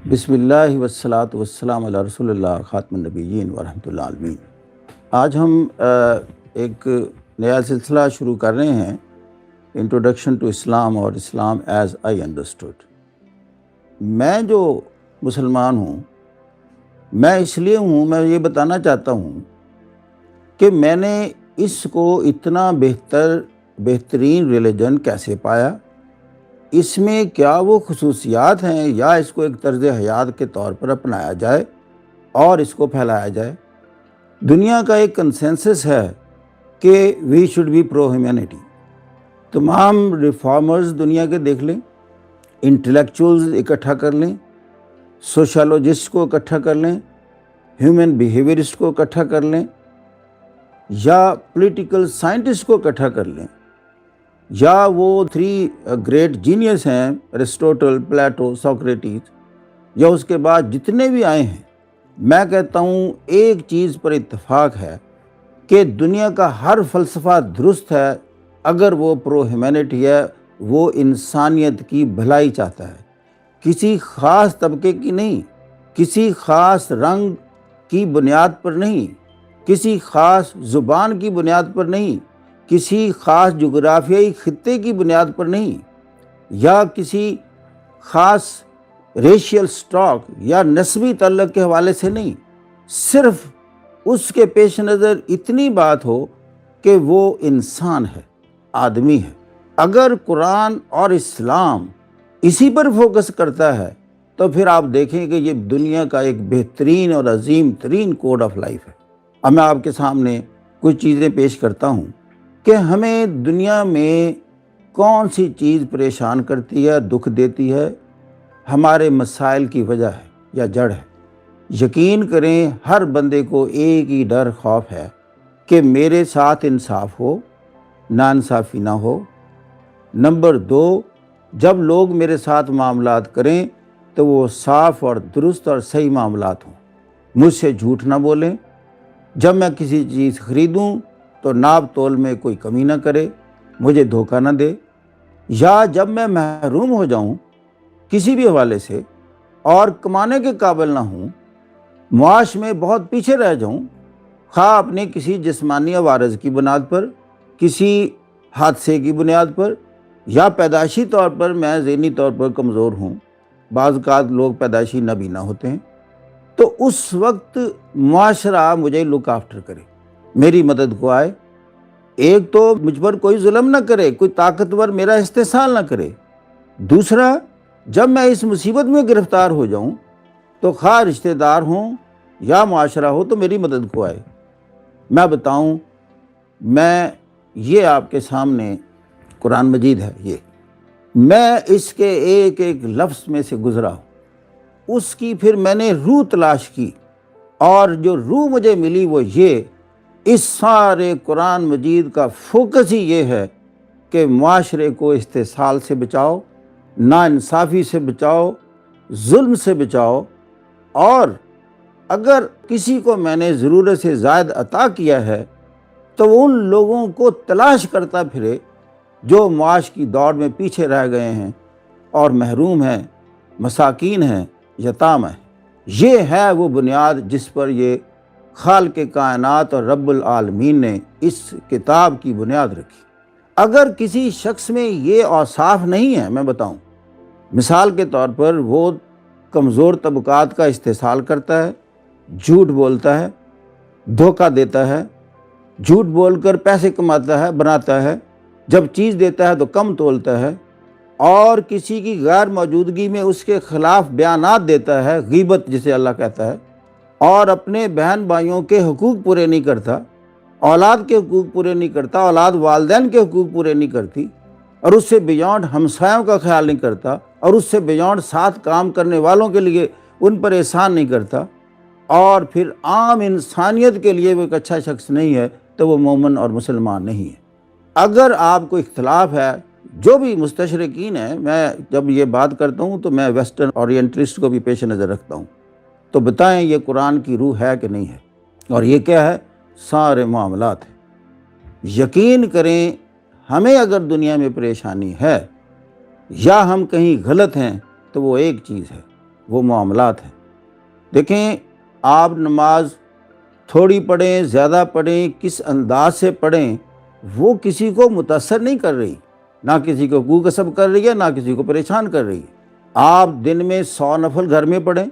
بسم اللہ والصلاۃ والسلام علی رسول اللہ خاتم النبیین ورحمۃ اللہ عالمین۔ آج ہم ایک نیا سلسلہ شروع کر رہے ہیں، انٹروڈکشن ٹو اسلام اور اسلام ایز آئی انڈرسٹوڈ۔ میں جو مسلمان ہوں، میں اس لیے ہوں، میں یہ بتانا چاہتا ہوں کہ میں نے اس کو اتنا بہترین ریلیجن کیسے پایا، اس میں کیا وہ خصوصیات ہیں یا اس کو ایک طرز حیات کے طور پر اپنایا جائے اور اس کو پھیلایا جائے۔ دنیا کا ایک کنسنسس ہے کہ we should be pro humanity. تمام ریفارمرز دنیا کے دیکھ لیں، انٹلیکچوئلز اکٹھا کر لیں، سوشالوجسٹ کو اکٹھا کر لیں، ہیومن بیہیویئرسٹ کو اکٹھا کر لیں، یا پولیٹیکل سائنٹسٹ کو اکٹھا کر لیں، یا وہ 3 گریٹ جینیس ہیں، ارسطوٹل، پلیٹو، سوکریٹس، یا اس کے بعد جتنے بھی آئے ہیں، میں کہتا ہوں ایک چیز پر اتفاق ہے کہ دنیا کا ہر فلسفہ درست ہے اگر وہ پرو ہیومینٹی ہے، وہ انسانیت کی بھلائی چاہتا ہے، کسی خاص طبقے کی نہیں، کسی خاص رنگ کی بنیاد پر نہیں، کسی خاص زبان کی بنیاد پر نہیں، کسی خاص جغرافیائی خطے کی بنیاد پر نہیں، یا کسی خاص ریشیل سٹاک یا نسبی تعلق کے حوالے سے نہیں، صرف اس کے پیش نظر اتنی بات ہو کہ وہ انسان ہے، آدمی ہے۔ اگر قرآن اور اسلام اسی پر فوکس کرتا ہے تو پھر آپ دیکھیں کہ یہ دنیا کا ایک بہترین اور عظیم ترین کوڈ آف لائف ہے۔ اب میں آپ کے سامنے کچھ چیزیں پیش کرتا ہوں کہ ہمیں دنیا میں کون سی چیز پریشان کرتی ہے، دکھ دیتی ہے، ہمارے مسائل کی وجہ ہے یا جڑ ہے۔ یقین کریں ہر بندے کو ایک ہی ڈر خوف ہے کہ میرے ساتھ انصاف ہو، ناانصافی نہ ہو۔ نمبر 2، جب لوگ میرے ساتھ معاملات کریں تو وہ صاف اور درست اور صحیح معاملات ہوں، مجھ سے جھوٹ نہ بولیں، جب میں کسی چیز خریدوں تو ناپ تول میں کوئی کمی نہ کرے، مجھے دھوکہ نہ دے، یا جب میں محروم ہو جاؤں کسی بھی حوالے سے اور کمانے کے قابل نہ ہوں، معاش میں بہت پیچھے رہ جاؤں، خواہ اپنے کسی جسمانی عوارض کی بنیاد پر، کسی حادثے کی بنیاد پر، یا پیدائشی طور پر میں ذہنی طور پر کمزور ہوں، بعض اوقات لوگ پیدائشی نابینا ہوتے ہیں، تو اس وقت معاشرہ مجھے لک آفٹر کرے، میری مدد کو آئے۔ ایک تو مجھ پر کوئی ظلم نہ کرے، کوئی طاقتور میرا استحصال نہ کرے۔ دوسرا، جب میں اس مصیبت میں گرفتار ہو جاؤں تو خواہ رشتہ دار ہوں یا معاشرہ ہو تو میری مدد کو آئے۔ میں بتاؤں، میں یہ آپ کے سامنے قرآن مجید ہے، یہ میں اس کے ایک ایک لفظ میں سے گزرا ہوں، اس کی پھر میں نے روح تلاش کی، اور جو روح مجھے ملی وہ یہ، اس سارے قرآن مجید کا فوکس ہی یہ ہے کہ معاشرے کو استحصال سے بچاؤ، ناانصافی سے بچاؤ، ظلم سے بچاؤ، اور اگر کسی کو میں نے ضرورت سے زائد عطا کیا ہے تو ان لوگوں کو تلاش کرتا پھرے جو معاش کی دوڑ میں پیچھے رہ گئے ہیں اور محروم ہیں، مساکین ہیں، یتام ہیں۔ یہ ہے وہ بنیاد جس پر یہ خالق کائنات اور رب العالمین نے اس کتاب کی بنیاد رکھی۔ اگر کسی شخص میں یہ اوصاف نہیں ہے، میں بتاؤں، مثال کے طور پر وہ کمزور طبقات کا استحصال کرتا ہے، جھوٹ بولتا ہے، دھوکہ دیتا ہے، جھوٹ بول کر پیسے کماتا ہے، بناتا ہے، جب چیز دیتا ہے تو کم تولتا ہے، اور کسی کی غیر موجودگی میں اس کے خلاف بیانات دیتا ہے، غیبت جسے اللہ کہتا ہے، اور اپنے بہن بھائیوں کے حقوق پورے نہیں کرتا، اولاد کے حقوق پورے نہیں کرتا، اولاد والدین کے حقوق پورے نہیں کرتی، اور اس سے بیونڈ ہمسایوں کا خیال نہیں کرتا، اور اس سے بیونڈ ساتھ کام کرنے والوں کے لیے ان پر احسان نہیں کرتا، اور پھر عام انسانیت کے لیے وہ ایک اچھا شخص نہیں ہے، تو وہ مومن اور مسلمان نہیں ہے۔ اگر آپ کو اختلاف ہے، جو بھی مستشرقین ہیں، میں جب یہ بات کرتا ہوں تو میں ویسٹرن اورینٹلسٹ کو بھی پیش نظر رکھتا ہوں، تو بتائیں یہ قرآن کی روح ہے کہ نہیں ہے، اور یہ کیا ہے؟ سارے معاملات ہیں۔ یقین کریں ہمیں اگر دنیا میں پریشانی ہے یا ہم کہیں غلط ہیں تو وہ ایک چیز ہے وہ معاملات ہیں۔ دیکھیں، آپ نماز تھوڑی پڑھیں، زیادہ پڑھیں، کس انداز سے پڑھیں، وہ کسی کو متاثر نہیں کر رہی، نہ کسی کو کو کسب کر رہی ہے، نہ کسی کو پریشان کر رہی ہے۔ آپ دن میں 100 نفل گھر میں پڑھیں،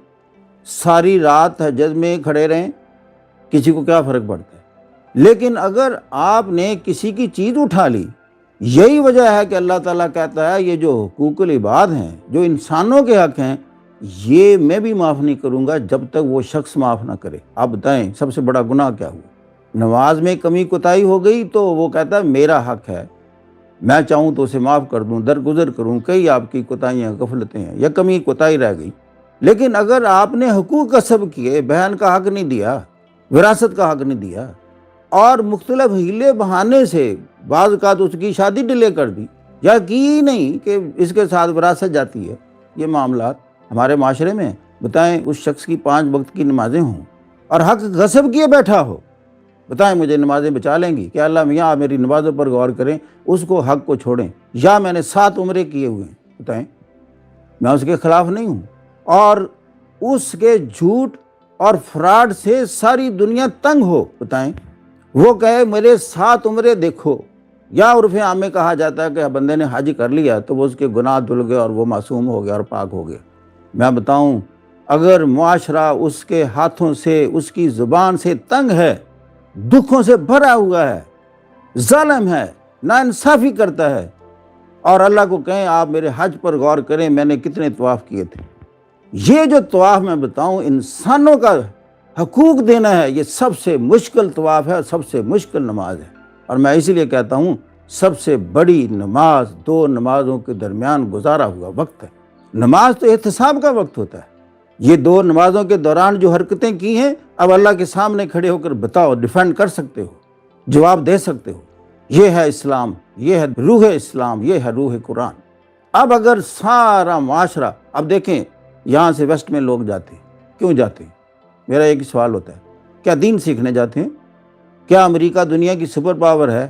ساری رات تہجد میں کھڑے رہیں، کسی کو کیا فرق پڑتا ہے؟ لیکن اگر آپ نے کسی کی چیز اٹھا لی، یہی وجہ ہے کہ اللہ تعالیٰ کہتا ہے یہ جو حقوق العباد ہیں، جو انسانوں کے حق ہیں، یہ میں بھی معاف نہیں کروں گا جب تک وہ شخص معاف نہ کرے۔ آپ بتائیں سب سے بڑا گناہ کیا ہوا؟ نماز میں کمی کوتاہی ہو گئی تو وہ کہتا ہے میرا حق ہے، میں چاہوں تو اسے معاف کر دوں، درگزر کروں، کئی آپ کی کوتاہیاں غفلتیں ہیں یا کمی کوتاہی رہ گئی۔ لیکن اگر آپ نے حقوق کسب کیے، بہن کا حق نہیں دیا، وراثت کا حق نہیں دیا، اور مختلف ہیلے بہانے سے بعض اوقات اس کی شادی ڈیلے کر دی یا کی ہی نہیں کہ اس کے ساتھ وراثت جاتی ہے، یہ معاملات ہمارے معاشرے میں، بتائیں اس شخص کی 5 وقت کی نمازیں ہوں اور حق غصب کیے بیٹھا ہو، بتائیں مجھے نمازیں بچا لیں گی؟ کہ اللہ میاں آپ میری نمازوں پر غور کریں، اس کو حق کو چھوڑیں، یا میں نے 7 عمرے کیے ہوئے ہیں، بتائیں میں اس کے خلاف نہیں ہوں، اور اس کے جھوٹ اور فراڈ سے ساری دنیا تنگ ہو، بتائیں وہ کہے میرے 7 عمرے دیکھو، یا عرف عام میں کہا جاتا ہے کہ بندے نے حج کر لیا تو وہ اس کے گناہ دھل گئے اور وہ معصوم ہو گیا اور پاک ہو گیا۔ میں بتاؤں، اگر معاشرہ اس کے ہاتھوں سے، اس کی زبان سے تنگ ہے، دکھوں سے بھرا ہوا ہے، ظالم ہے، ناانصافی کرتا ہے، اور اللہ کو کہیں آپ میرے حج پر غور کریں میں نے کتنے طواف کیے تھے، یہ جو طواف میں بتاؤں انسانوں کا حقوق دینا ہے، یہ سب سے مشکل طواف ہے، سب سے مشکل نماز ہے۔ اور میں اسی لیے کہتا ہوں سب سے بڑی نماز 2 نمازوں کے درمیان گزارا ہوا وقت ہے۔ نماز تو احتساب کا وقت ہوتا ہے، یہ 2 نمازوں کے دوران جو حرکتیں کی ہیں، اب اللہ کے سامنے کھڑے ہو کر بتاؤ، ڈیفینڈ کر سکتے ہو، جواب دے سکتے ہو۔ یہ ہے اسلام، یہ ہے روح اسلام، یہ ہے روح قرآن۔ اب اگر سارا معاشرہ، اب دیکھیں یہاں سے ویسٹ میں لوگ جاتے ہیں، کیوں جاتے ہیں؟ میرا ایک سوال ہوتا ہے، کیا دین سیکھنے جاتے ہیں؟ کیا امریکہ دنیا کی سپر پاور ہے؟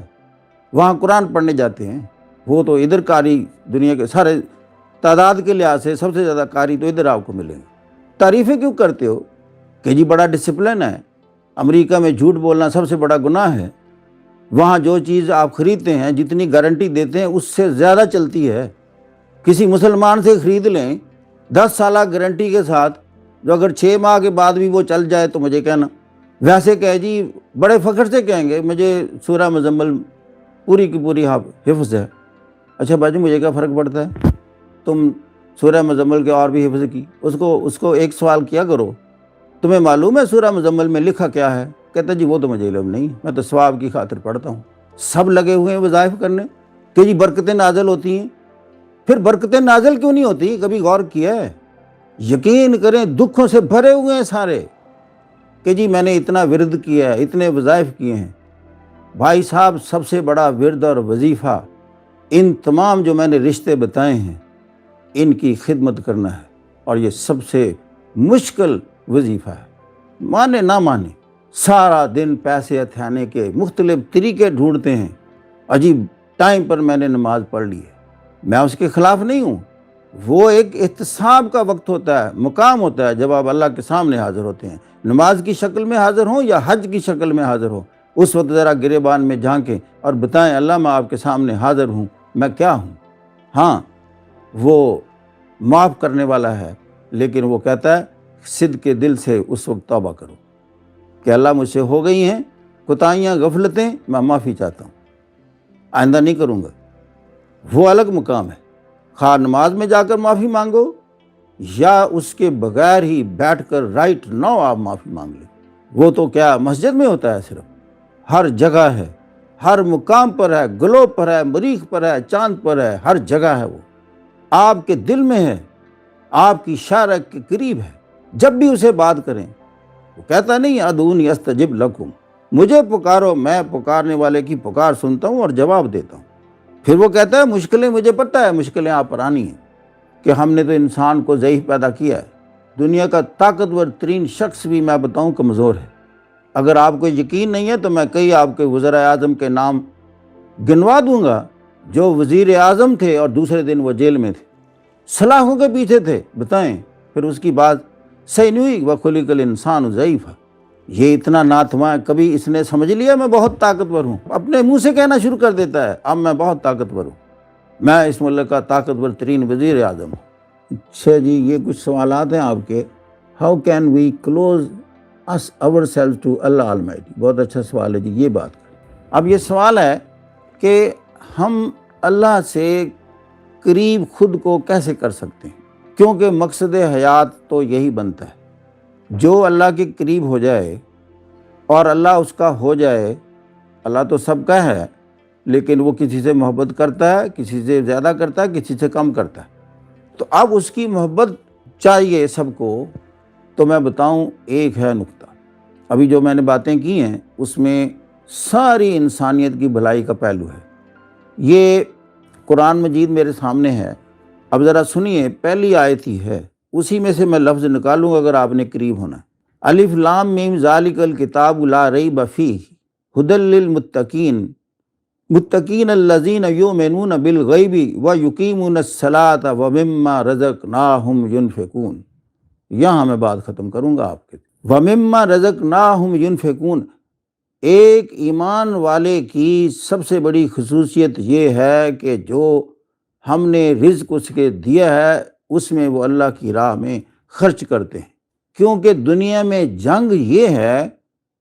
وہاں قرآن پڑھنے جاتے ہیں؟ وہ تو ادھر قاری دنیا کے سارے تعداد کے لحاظ سے سب سے زیادہ قاری تو ادھر آپ کو ملیں گے۔ تعریفیں کیوں کرتے ہو کہ جی بڑا ڈسپلن ہے، امریکہ میں جھوٹ بولنا سب سے بڑا گناہ ہے، وہاں جو چیز آپ خریدتے ہیں جتنی گارنٹی دیتے ہیں اس سے زیادہ چلتی ہے۔ کسی مسلمان سے خرید لیں 10 سالہ گارنٹی کے ساتھ، جو اگر 6 ماہ کے بعد بھی وہ چل جائے تو مجھے کہنا۔ ویسے کہ جی بڑے فخر سے کہیں گے مجھے سورہ مزمل پوری کی پوری حفظ ہے۔ اچھا بھائی مجھے کیا فرق پڑتا ہے؟ تم سورہ مزمل کے اور بھی حفظ کی، اس کو ایک سوال کیا کرو، تمہیں معلوم ہے سورہ مزمل میں لکھا کیا ہے؟ کہتا جی وہ تو مجھے علم نہیں، میں تو ثواب کی خاطر پڑھتا ہوں۔ سب لگے ہوئے ہیں وظائف کرنے کہ جی برکتیں نازل ہوتی ہیں، پھر برکتیں نازل کیوں نہیں ہوتی؟ کبھی غور کیا ہے؟ یقین کریں دکھوں سے بھرے ہوئے ہیں سارے، کہ جی میں نے اتنا ورد کیا ہے، اتنے وظائف کیے ہیں۔ بھائی صاحب سب سے بڑا ورد اور وظیفہ ان تمام جو میں نے رشتے بتائے ہیں ان کی خدمت کرنا ہے، اور یہ سب سے مشکل وظیفہ ہے۔ مانے نہ مانے، سارا دن پیسے ہتھیانے کے مختلف طریقے ڈھونڈتے ہیں، عجیب ٹائم پر میں نے نماز پڑھ لی ہے، میں اس کے خلاف نہیں ہوں۔ وہ ایک احتساب کا وقت ہوتا ہے، مقام ہوتا ہے جب آپ اللہ کے سامنے حاضر ہوتے ہیں، نماز کی شکل میں حاضر ہوں یا حج کی شکل میں حاضر ہوں، اس وقت ذرا گریبان میں جھانکیں اور بتائیں اللہ میں آپ کے سامنے حاضر ہوں، میں کیا ہوں؟ ہاں وہ معاف کرنے والا ہے، لیکن وہ کہتا ہے صدق کے دل سے اس وقت توبہ کرو کہ اللہ مجھ سے ہو گئی ہیں کوتاہیاں، غفلتیں، میں معافی چاہتا ہوں، آئندہ نہیں کروں گا۔ وہ الگ مقام ہے، خواہ نماز میں جا کر معافی مانگو یا اس کے بغیر ہی بیٹھ کر رائٹ ناؤ آپ معافی مانگ لیں۔ وہ تو کیا مسجد میں ہوتا ہے؟ صرف ہر جگہ ہے، ہر مقام پر ہے، گلوب پر ہے، مریخ پر ہے، چاند پر ہے، ہر جگہ ہے، وہ آپ کے دل میں ہے، آپ کی شارک کے قریب ہے۔ جب بھی اسے بات کریں وہ کہتا نہیں ادعونی استجب لکم، مجھے پکارو میں پکارنے والے کی پکار سنتا ہوں اور جواب دیتا ہوں۔ پھر وہ کہتا ہے مشکلیں، مجھے پتہ ہے مشکلیں آپ پر آنی ہیں، کہ ہم نے تو انسان کو ضعیف پیدا کیا ہے، دنیا کا طاقتور ترین شخص بھی میں بتاؤں کمزور ہے۔ اگر آپ کو یقین نہیں ہے تو میں کئی آپ کے وزراء اعظم کے نام گنوا دوں گا جو وزیر اعظم تھے اور دوسرے دن وہ جیل میں تھے، سلاخوں کے پیچھے تھے، بتائیں پھر اس کی بات سینوئی وخلق الانسان ضعیفا، یہ اتنا ناتواں ہے، کبھی اس نے سمجھ لیا میں بہت طاقتور ہوں، اپنے منہ سے کہنا شروع کر دیتا ہے اب میں بہت طاقتور ہوں، میں اس ملک کا طاقتور ترین وزیر اعظم ہوں۔ اچھا جی، یہ کچھ سوالات ہیں آپ کے۔ How can we close us over self to Allah Almighty, بہت اچھا سوال ہے جی، یہ بات۔ اب یہ سوال ہے کہ ہم اللہ سے قریب خود کو کیسے کر سکتے ہیں، کیونکہ مقصد حیات تو یہی بنتا ہے، جو اللہ کے قریب ہو جائے اور اللہ اس کا ہو جائے۔ اللہ تو سب کا ہے، لیکن وہ کسی سے محبت کرتا ہے، کسی سے زیادہ کرتا ہے، کسی سے کم کرتا ہے، تو اب اس کی محبت چاہیے سب کو۔ تو میں بتاؤں، ایک ہے نقطہ، ابھی جو میں نے باتیں کی ہیں اس میں ساری انسانیت کی بھلائی کا پہلو ہے۔ یہ قرآن مجید میرے سامنے ہے، اب ذرا سنیے، پہلی آیت ہی ہے، اسی میں سے میں لفظ نکالوں گا اگر آپ نے قریب ہونا ہے۔ الف لام میم ذالک الکتاب لا ریب فیہ ھدی للمتقین متقین الذین یؤمنون بالغیب ویقیمون الصلاۃ ومما رزقناہم ینفقون۔ یہاں میں بات ختم کروں گا آپ کے۔ ومما رزقناہم ینفقون، ایک ایمان والے کی سب سے بڑی خصوصیت یہ ہے کہ جو ہم نے رزق اس کے دیا ہے اس میں وہ اللہ کی راہ میں خرچ کرتے ہیں، کیونکہ دنیا میں جنگ یہ ہے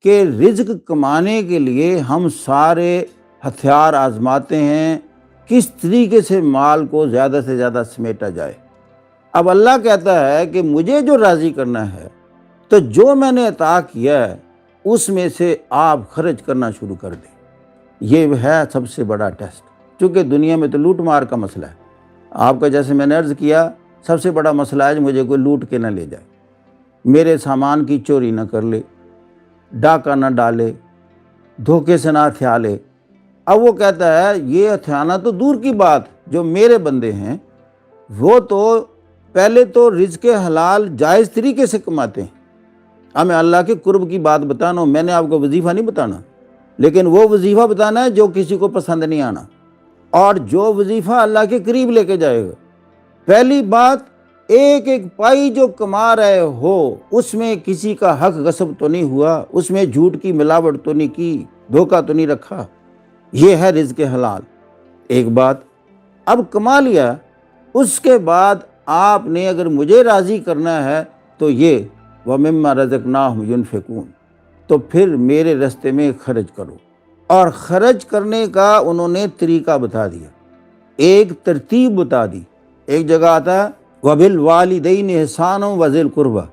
کہ رزق کمانے کے لیے ہم سارے ہتھیار آزماتے ہیں کس طریقے سے مال کو زیادہ سے زیادہ سمیٹا جائے۔ اب اللہ کہتا ہے کہ مجھے جو راضی کرنا ہے تو جو میں نے عطا کیا ہے اس میں سے آپ خرچ کرنا شروع کر دیں۔ یہ ہے سب سے بڑا ٹیسٹ، چونکہ دنیا میں تو لوٹ مار کا مسئلہ ہے۔ آپ کا جیسے میں نے عرض کیا، سب سے بڑا مسئلہ ہے مجھے کوئی لوٹ کے نہ لے جائے، میرے سامان کی چوری نہ کر لے، ڈاکہ نہ ڈالے، دھوکے سے نہ ہتھیا لے۔ اب وہ کہتا ہے یہ ہتھیانا تو دور کی بات، جو میرے بندے ہیں وہ تو پہلے تو رزق حلال جائز طریقے سے کماتے ہیں۔ اب میں اللہ کے قرب کی بات بتانا ہوں، میں نے آپ کو وظیفہ نہیں بتانا، لیکن وہ وظیفہ بتانا ہے جو کسی کو پسند نہیں آنا، اور جو وظیفہ اللہ کے قریب لے کے جائے گا۔ پہلی بات، ایک ایک پائی جو کما رہے ہو اس میں کسی کا حق غصب تو نہیں ہوا، اس میں جھوٹ کی ملاوٹ تو نہیں کی، دھوکہ تو نہیں رکھا، یہ ہے رزق حلال۔ ایک بات، اب کما لیا، اس کے بعد آپ نے اگر مجھے راضی کرنا ہے تو یہ وَمِمَّا رَزَقْنَاهُمْ يُنْفِقُونَ، تو پھر میرے رستے میں خرچ کرو۔ اور خرچ کرنے کا انہوں نے طریقہ بتا دیا، ایک ترتیب بتا دی۔ ایک جگہ آتا ہے وَبِالْوَالِدَيْنِ إِحْسَانًا وَذِي الْقُرْبَىٰ،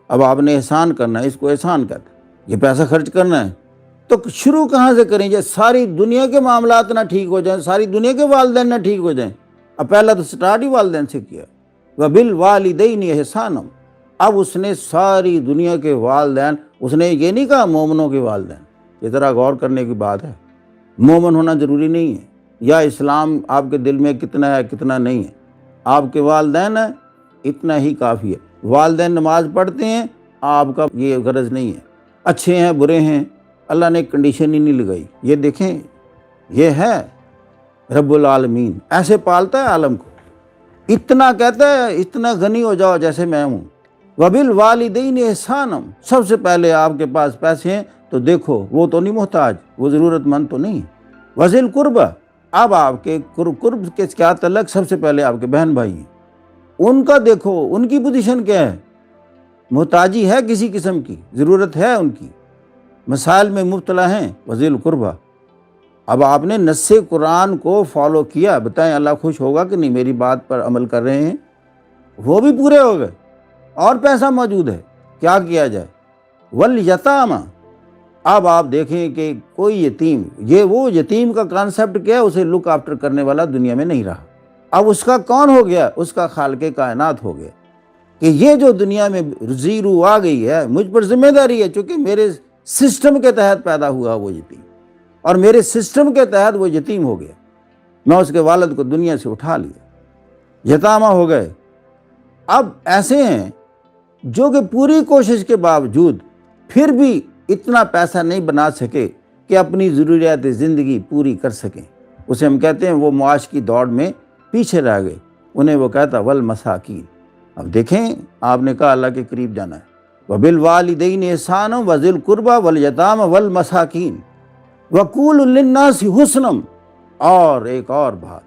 اب آپ نے احسان کرنا ہے، اس کو احسان کہتے ہیں، یہ پیسہ خرچ کرنا ہے۔ تو شروع کہاں سے کریں؟ جب ساری دنیا کے معاملات نہ ٹھیک ہو جائیں، ساری دنیا کے والدین نہ ٹھیک ہو جائیں، اب پہلا تو سٹارٹ ہی والدین سے کیا، وَبِالْوَالِدَيْنِ إِحْسَانًا۔ اب اس نے ساری دنیا کے والدین، اس نے یہ نہیں کہا مومنوں کے والدین، یہ ذرا غور کرنے کی بات ہے۔ مومن ہونا ضروری نہیں ہے، یا اسلام آپ کے دل میں کتنا ہے کتنا نہیں ہے، آپ کے والدین ہیں اتنا ہی کافی ہے۔ والدین نماز پڑھتے ہیں، آپ کا یہ غرض نہیں ہے، اچھے ہیں برے ہیں، اللہ نے کنڈیشن ہی نہیں لگائی۔ یہ دیکھیں، یہ ہے رب العالمین، ایسے پالتا ہے عالم کو، اتنا کہتا ہے اتنا غنی ہو جاؤ جیسے میں ہوں۔ وَبِالْوَالِدَيْنِ إِحْسَانًا، سب سے پہلے آپ کے پاس پیسے ہیں تو دیکھو وہ تو نہیں محتاج، وہ ضرورت مند تو نہیں۔ وَذِي الْقُرْبَىٰ، اب آپ کے قرب کے کیا تعلق، سب سے پہلے آپ کے بہن بھائی ہیں، ان کا دیکھو، ان کی پوزیشن کیا ہے، محتاجی ہے کسی قسم کی، ضرورت ہے ان کی، مسائل میں مبتلا ہیں، وَذِي الْقُرْبَىٰ۔ اب آپ نے نص قرآن کو فالو کیا، بتائیں اللہ خوش ہوگا کہ نہیں؟ میری بات پر عمل کر رہے ہیں، وہ بھی پورے ہو گئے، اور پیسہ موجود ہے، کیا کیا جائے؟ وَالْيَتَامَىٰ، اب آپ دیکھیں کہ کوئی یتیم، یہ وہ یتیم کا کانسیپٹ کیا ہے، اسے لک آفٹر کرنے والا دنیا میں نہیں رہا، اب اس کا کون ہو گیا؟ اس کا خالق کائنات ہو گیا، کہ یہ جو دنیا میں زیرو آ گئی ہے، مجھ پر ذمہ داری ہے، چونکہ میرے سسٹم کے تحت پیدا ہوا وہ یتیم، اور میرے سسٹم کے تحت وہ یتیم ہو گیا، میں اس کے والد کو دنیا سے اٹھا لیا، یتامہ ہو گئے۔ اب ایسے ہیں جو کہ پوری کوشش کے باوجود پھر بھی اتنا پیسہ نہیں بنا سکے کہ اپنی ضروریات زندگی پوری کر سکیں، اسے ہم کہتے ہیں وہ معاش کی دوڑ میں پیچھے رہ گئے، انہیں وہ کہتا والمساکین، اب دیکھیں، آپ نے کہا اللہ کے قریب جانا ہے، وَبِالْوَالِدَيْنِ إِحْسَانًا وَذِي الْقُرْبَى وَالْيَتَامَى وَالْمَسَاكِينِ وَقُولُوا لِلنَّاسِ حُسْنًا۔ اور ایک اور بات،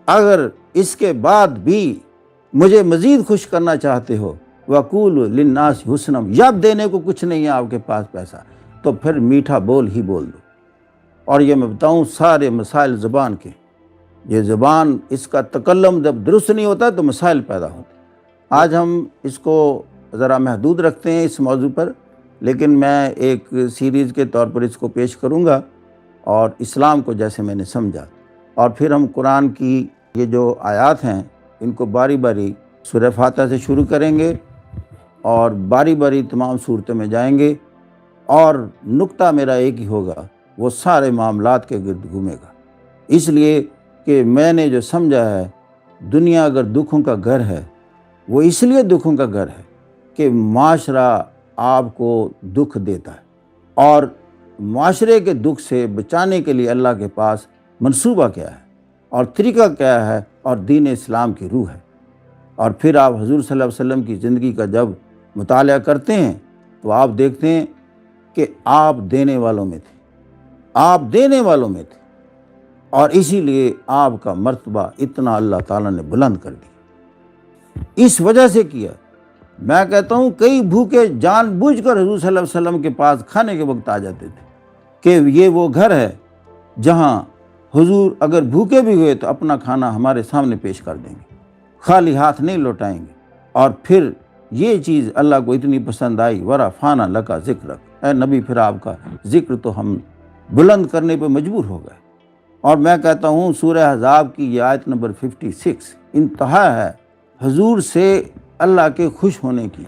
اگر اس کے بعد بھی مجھے مزید خوش کرنا چاہتے ہو، وَقُولُوا لِلنَّاسِ حُسْنًا، جب دینے کو کچھ نہیں ہے آپ کے پاس پیسہ، تو پھر میٹھا بول ہی بول دو۔ اور یہ میں بتاؤں، سارے مسائل زبان کے، یہ زبان، اس کا تکلم جب درست نہیں ہوتا تو مسائل پیدا ہوتے ہیں۔ آج ہم اس کو ذرا محدود رکھتے ہیں اس موضوع پر، لیکن میں ایک سیریز کے طور پر اس کو پیش کروں گا، اور اسلام کو جیسے میں نے سمجھا، اور پھر ہم قرآن کی یہ جو آیات ہیں ان کو باری باری سورہ فاتحہ سے شروع کریں گے، اور باری باری تمام صورتوں میں جائیں گے، اور نقطہ میرا ایک ہی ہوگا، وہ سارے معاملات کے گرد گھومے گا۔ اس لیے کہ میں نے جو سمجھا ہے، دنیا اگر دکھوں کا گھر ہے، وہ اس لیے دکھوں کا گھر ہے کہ معاشرہ آپ کو دکھ دیتا ہے، اور معاشرے کے دکھ سے بچانے کے لیے اللہ کے پاس منصوبہ کیا ہے اور طریقہ کیا ہے، اور دین اسلام کی روح ہے۔ اور پھر آپ حضور صلی اللہ علیہ وسلم کی زندگی کا جب مطالعہ کرتے ہیں تو آپ دیکھتے ہیں کہ آپ دینے والوں میں تھے، آپ دینے والوں میں تھے، اور اسی لیے آپ کا مرتبہ اتنا اللہ تعالیٰ نے بلند کر دیا۔ اس وجہ سے کیا، میں کہتا ہوں کئی بھوکے جان بوجھ کر حضور صلی اللہ علیہ وسلم کے پاس کھانے کے وقت آ جاتے تھے، کہ یہ وہ گھر ہے جہاں حضور اگر بھوکے بھی ہوئے تو اپنا کھانا ہمارے سامنے پیش کر دیں گے، خالی ہاتھ نہیں لوٹائیں گے۔ اور پھر یہ چیز اللہ کو اتنی پسند آئی، ورفعنا لک ذکرک، اے نبی پھر آپ کا ذکر تو ہم بلند کرنے پہ مجبور ہو گئے۔ اور میں کہتا ہوں سورہ احزاب کی یہ آیت نمبر 56 انتہا ہے حضور سے اللہ کے خوش ہونے کی۔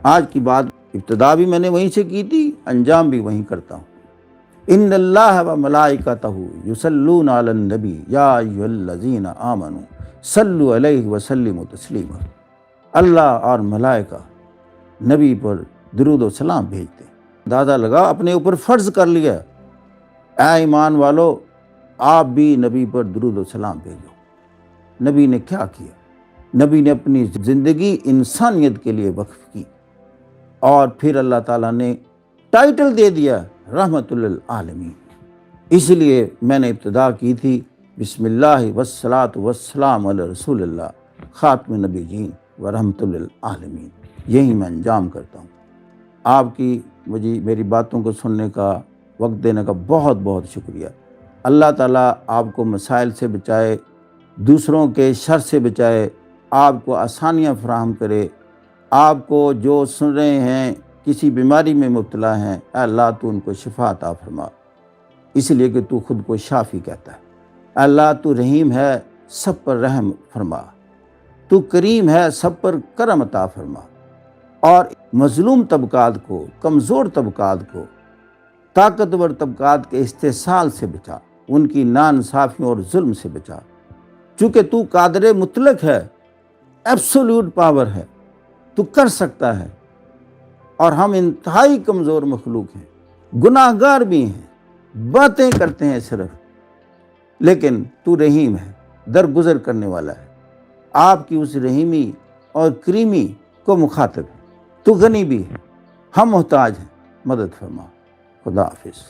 آج کی بات ابتدا بھی میں نے وہیں سے کی تھی، انجام بھی وہیں کرتا ہوں۔ ان اللہ و ملائکتہ یصلون علی النبی یا ایھا الذین آمنوا صلوا علیہ وسلموا تسلیما۔ اللہ اور ملائکہ نبی پر درود و سلام بھیجتے ہیں۔ اندازہ لگا، اپنے اوپر فرض کر لیا، اے ایمان والو آپ بھی نبی پر درود و سلام بھیجو۔ نبی نے کیا کیا؟ نبی نے اپنی زندگی انسانیت کے لیے وقف کی، اور پھر اللہ تعالیٰ نے ٹائٹل دے دیا رحمت للعالمین۔ اس لیے میں نے ابتدا کی تھی بسم اللہ والصلاۃ والسلام علی رسول اللہ خاتم النبیین ورحمت للعالمین۔ یہی میں انجام کرتا ہوں۔ آپ کی مجھے میری باتوں کو سننے کا، وقت دینے کا بہت بہت شکریہ۔ اللہ تعالیٰ آپ کو مسائل سے بچائے، دوسروں کے شر سے بچائے، آپ کو آسانیاں فراہم کرے۔ آپ کو جو سن رہے ہیں کسی بیماری میں مبتلا ہیں، اے اللہ تو ان کو شفا عطا فرما، اس لیے کہ تو خود کو شافی کہتا ہے۔ اے اللہ تو رحیم ہے، سب پر رحم فرما، تو کریم ہے، سب پر کرم عطا فرما، اور مظلوم طبقات کو، کمزور طبقات کو، طاقتور طبقات کے استحصال سے بچا، ان کی ناانصافیوں اور ظلم سے بچا، چونکہ تو قادر مطلق ہے، ایبسولوٹ پاور ہے، تو کر سکتا ہے، اور ہم انتہائی کمزور مخلوق ہیں، گناہ گار بھی ہیں، باتیں کرتے ہیں صرف، لیکن تو رحیم ہے، درگزر کرنے والا ہے۔ آپ کی اس رحیمی اور کریمی کو مخاطب ہے۔ تو غنی بھی ہے، ہم محتاج ہیں، مدد فرما۔ خدا حافظ۔